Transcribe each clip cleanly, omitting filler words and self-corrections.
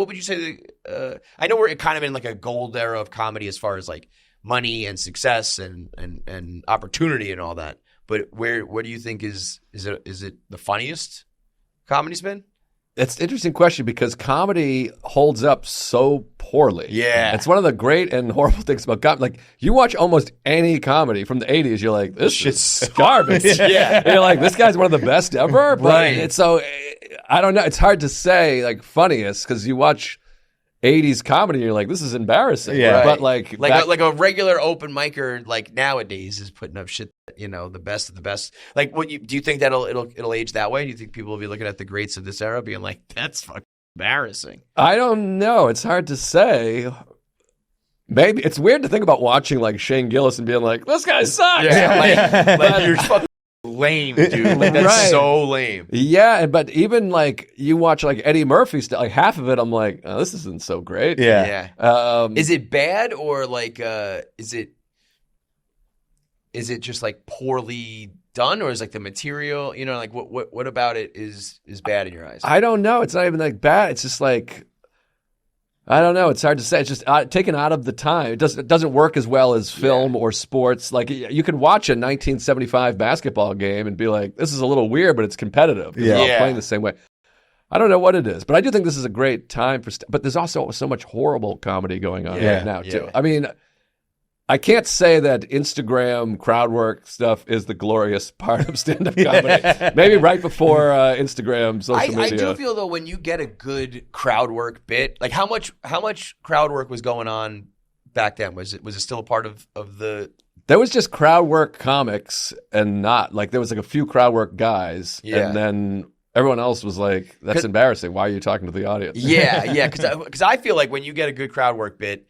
What would you say? I know we're kind of in like a gold era of comedy as far as like money and success and opportunity and all that. But what do you think is it the funniest comedy's been? It's an interesting question because comedy holds up so poorly. Yeah. It's one of the great and horrible things about comedy. Like, you watch almost any comedy from the 80s, you're like, this shit's garbage. Yeah. You're like, this guy's one of the best ever? But Right. It's so, I don't know. It's hard to say, like, funniest, because you watch 80s comedy and you're like, this is embarrassing. Yeah. Right. But like a regular open micer like nowadays is putting up shit, the best of the best. Like, do you think it'll age that way? Do you think people will be looking at the greats of this era being like, that's fucking embarrassing? I don't know. It's hard to say. Maybe it's weird to think about watching like Shane Gillis and being like, this guy sucks. Yeah, like you're fucking lame, dude. Like, that's Right. so lame. Yeah, but even like you watch like Eddie Murphy stuff, like half of it, I'm like, oh, this isn't so great. Yeah. Is it bad or like is it just like poorly done, or is like the material, like what about it is bad in your eyes? I don't know. It's not even like bad. It's just like, I don't know. It's hard to say. It's just taken out of the time. It doesn't work as well as film or sports. Like, you can watch a 1975 basketball game and be like, this is a little weird, but it's competitive. They're all playing the same way. I don't know what it is, but I do think this is a great time for. But there's also so much horrible comedy going on right now too. I mean, I can't say that Instagram crowdwork stuff is the glorious part of stand-up comedy. Maybe right before Instagram, social media. I do feel though, when you get a good crowdwork bit, like how much crowdwork was going on back then? Was it still a part of the? There was just crowdwork comics, and not like there was like a few crowdwork guys, and then everyone else was like, "That's embarrassing. Why are you talking to the audience?" Yeah, because I feel like when you get a good crowdwork bit,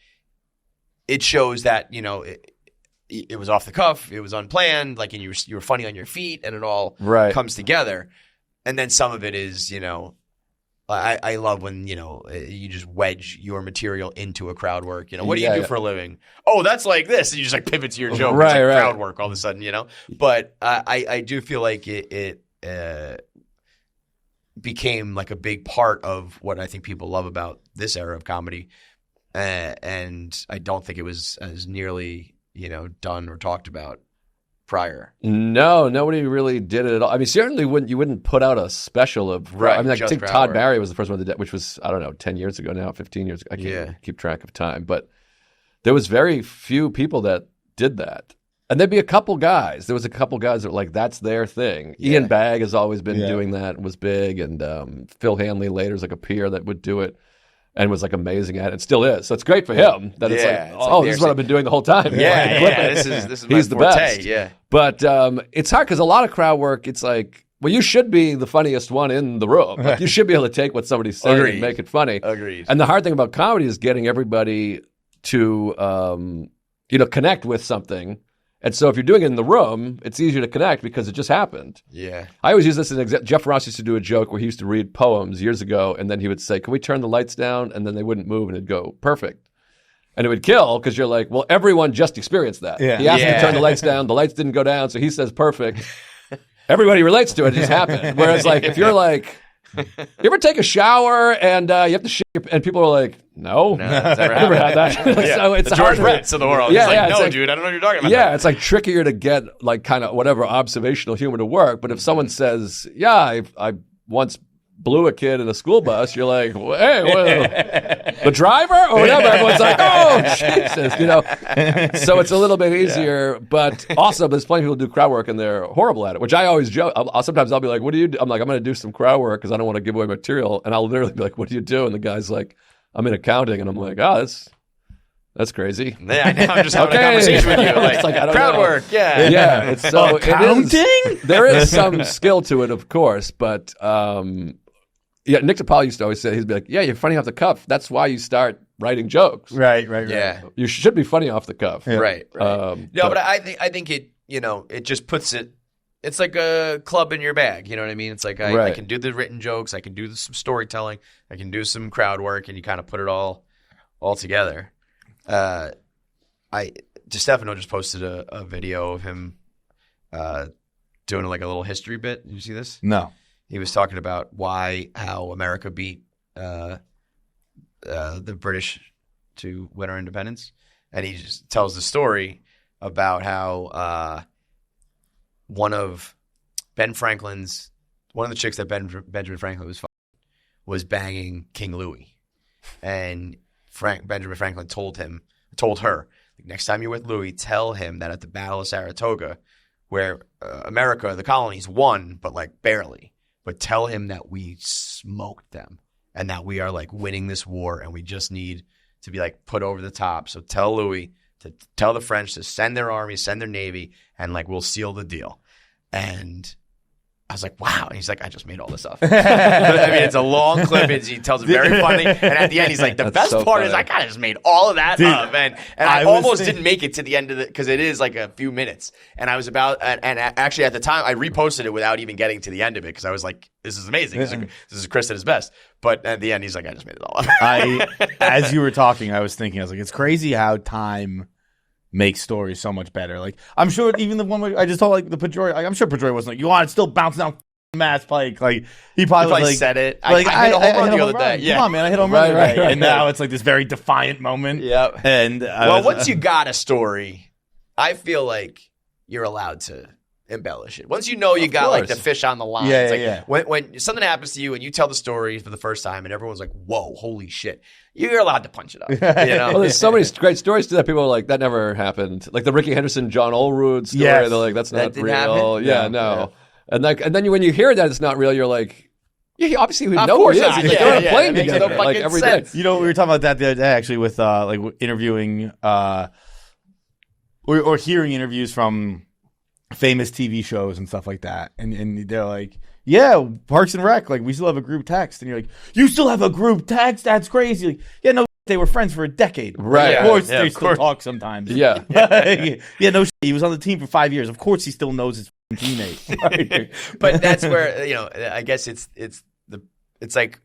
it shows that it was off the cuff, it was unplanned, like, and you were funny on your feet, and it all comes together. And then some of it is, I love when you just wedge your material into a crowd work. What do you do for a living? Oh, that's like this, and you just like pivot to your joke. It's like crowd work all of a sudden, But I do feel like it became like a big part of what I think people love about this era of comedy. And I don't think it was as nearly, done or talked about prior. No, nobody really did it at all. I mean, certainly you wouldn't put out a special of. Right, I mean, I think crowd Todd work. Barry was the first one that did, which was, I don't know, 10 years ago now, 15 years ago. I can't keep track of time, but there was very few people that did that. And there'd be a couple guys. There was a couple guys that were like, that's their thing. Ian Bagg has always been doing that and was big, and Phil Hanley later is like a peer that would do it. And was like amazing at it. It still is. So it's great for him that it's like, this is what I've been doing the whole time. This is my He's the forte. best. Yeah. But it's hard because a lot of crowd work, it's like, well, you should be the funniest one in the room. Like, you should be able to take what somebody's saying and make it funny. Agreed. And the hard thing about comedy is getting everybody to, connect with something. And so if you're doing it in the room, it's easier to connect because it just happened. Yeah. I always use this as an example. Jeff Ross used to do a joke where he used to read poems years ago, and then he would say, can we turn the lights down? And then they wouldn't move, and it'd go, perfect. And it would kill because you're like, well, everyone just experienced that. Yeah. He asked me to turn the lights down. The lights didn't go down, so he says perfect. Everybody relates to it. It just happened. Whereas like if you're like, you ever take a shower and you have to shit, and people are like, no, that's never I've never had that. So it's the George hard. Prince of the world. Yeah, Yeah, it's no, like, dude, I don't know what you're talking about. Yeah, it's like trickier to get like kind of whatever observational humor to work. But if someone says, yeah, I once blew a kid in a school bus, you're like, well, hey, the driver or whatever. Everyone's like, oh, Jesus, So it's a little bit easier. But also, there's plenty of people who do crowd work and they're horrible at it, which I always joke. Sometimes I'll be like, what do you do? I'm like, I'm going to do some crowd work because I don't want to give away material. And I'll literally be like, what do you do? And the guy's like, I'm in accounting. And I'm like, oh, that's crazy. Yeah, now I'm just having a conversation with you. Like, It's like, I don't crowd know. work, yeah. Yeah, it's so Accounting? there is some skill to it, of course, but Nick DiPaolo used to always say, he'd be like, yeah, you're funny off the cuff. That's why you start writing jokes. Right. Yeah. You should be funny off the cuff. Yeah. Right. But I think it, it just puts it, it's like a club in your bag. You know what I mean? It's like I can do the written jokes, I can do some storytelling, I can do some crowd work, and you kind of put it all together. Stefano just posted a video of him doing like a little history bit. Did you see this? No. He was talking about how America beat the British to win our independence, and he just tells the story about how one of the chicks that Benjamin Franklin was banging King Louis, and Benjamin Franklin told her, next time you're with Louis, tell him that at the Battle of Saratoga, where America, the colonies, won, but like barely, but tell him that we smoked them and that we are like winning this war and we just need to be like put over the top. So tell Louis to tell the French to send their army, send their navy, and like we'll seal the deal. And I was like, wow. And he's like, I just made all this up. I mean, it's a long clip. He tells it very funny. And at the end, he's like, the best part is I kind of just made all of that up. And I almost didn't make it to the end of it because it is like a few minutes. And I was and actually at the time, I reposted it without even getting to the end of it because I was like, this is amazing. This is Chris at his best. But at the end, he's like, I just made it all up. As you were talking, I was thinking, I was like, it's crazy how time makes stories so much better. Like, I'm sure even the one where I just told, like, the Pedroia, like, I'm sure Pedroia wasn't like, you want it still bouncing down Mass Pike. Like, he probably was like, said it. Like, I hit a home run the other day. Yeah. Come on, man, I hit a home run the other day. And now it's like this very defiant moment. Yep. And once you got a story, I feel like you're allowed to embellish it. Once you know you got like the fish on the line. Yeah, it's like when something happens to you and you tell the story for the first time and everyone's like, whoa, holy shit. You're allowed to punch it up. You know? Well, there's so many great stories to that. People are like, that never happened. Like the Ricky Henderson, John Olerud story. Yes. They're like, that's not real. Happen? Yeah, no. Yeah. And then when you hear that it's not real, you're like, yeah, obviously we know who he is. Not. Like, they're on a plane together like every day. You know, we were talking about that the other day actually with like interviewing or hearing interviews from famous TV shows and stuff like that. And they're like, yeah, Parks and Rec, like we still have a group text. And you're like, you still have a group text? That's crazy. Like, yeah, no, they were friends for a decade. Right. Of course they still talk sometimes. Yeah. Yeah, no, he was on the team for 5 years. Of course he still knows his teammates. Right? But that's where, I guess it's like,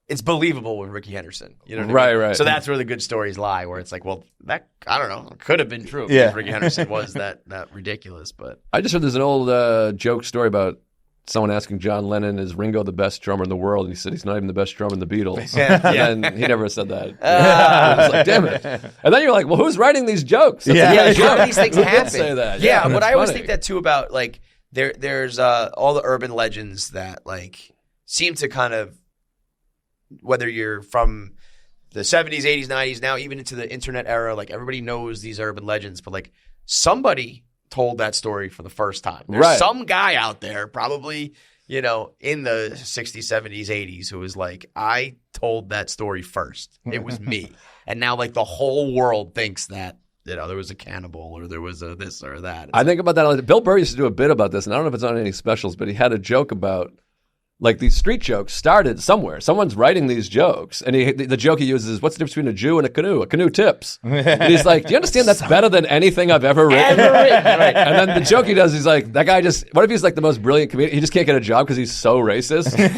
it's believable with Ricky Henderson. You know what I mean? Right. So that's where the good stories lie, where it's like, well, that, I don't know, could have been true. Yeah. Because Ricky Henderson was that ridiculous. But I just heard there's an old joke story about someone asking John Lennon, is Ringo the best drummer in the world? And he said he's not even the best drummer in the Beatles. And then he never said that. I was like, damn it. And then you're like, well, who's writing these jokes? That's how these things happen. Say that. Yeah, but I always funny. think that too about like there's all the urban legends that like seem to kind of, whether you're from the 70s, 80s, 90s, now even into the internet era, like everybody knows these urban legends, but like somebody told that story for the first time. There's some guy out there probably, in the 60s, 70s, 80s who was like, I told that story first. It was me. And now like the whole world thinks that, there was a cannibal or there was a this or that. I think about that. Like, Bill Burr used to do a bit about this, and I don't know if it's on any specials, but he had a joke about like these street jokes started somewhere. Someone's writing these jokes, and the joke he uses is, what's the difference between a Jew and a canoe? A canoe tips. And he's like, do you understand that's better than anything I've ever written? Right. And then the joke he does, he's like, that guy what if he's like the most brilliant comedian? He just can't get a job because he's so racist.